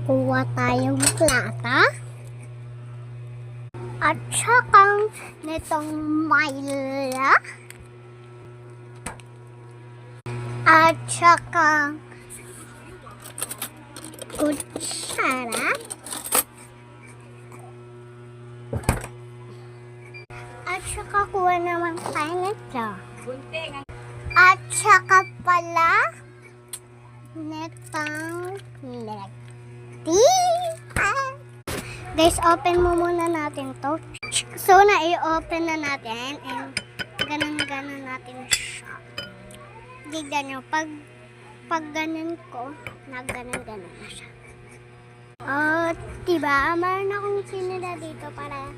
Kuha tayong plata. At saka nitong Myla. At saka kutsara. At saka kuha naman tayo nito. At saka pala netang guys, open mo muna natin to. So, na-i-open na natin and ganun-ganun natin siya. Tignan nyo, pag ganun ko, ganun-ganun na siya. Diba? Mayroon akong sinila dito para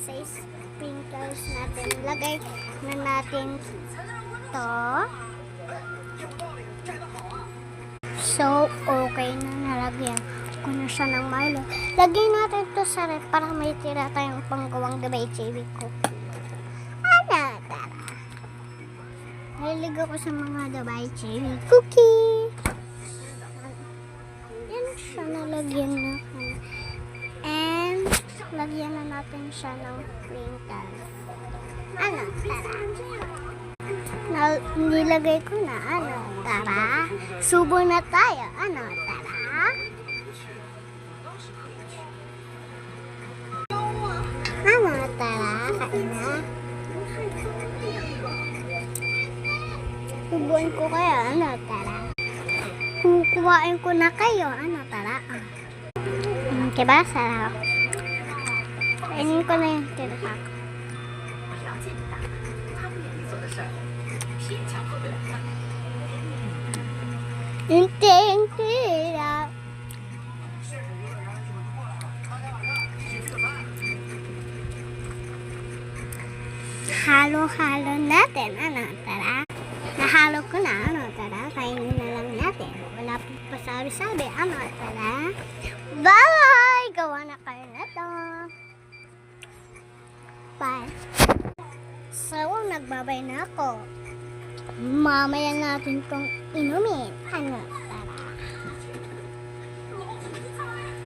sa sprinkles natin. Lagay na natin to. So, okay na, nalagyan ko na siya ng Milo. Lagyan natin to sa ref para may tira tayong panggawang Dubai Cherry Cookie. Ano, tara. Nalilig ako sa mga Dubai Cherry Cookie. Yan siya, nalagyan na. And, lagyan na natin siya ng sprinkles. Ano, tara. Nilagay ko na, ano, tara. Subo na tayo, ano, tara. Ano, tara, kain na. Subuin ko kayo, ano, tara. Kukuhain ko na kayo, ano, tara. Diba, sarap. Kainin ko na yung tira ko. Tira. Halo-halo natin, ano, tara. Nahalo ko na, ano, tara. Kainin na lang natin. Wala po pasabi-sabi, ano, tara. Bye! Gawa na kayo na to. Bye. So, nagbabay na ako. Mamaya natin kong inumin. Ano?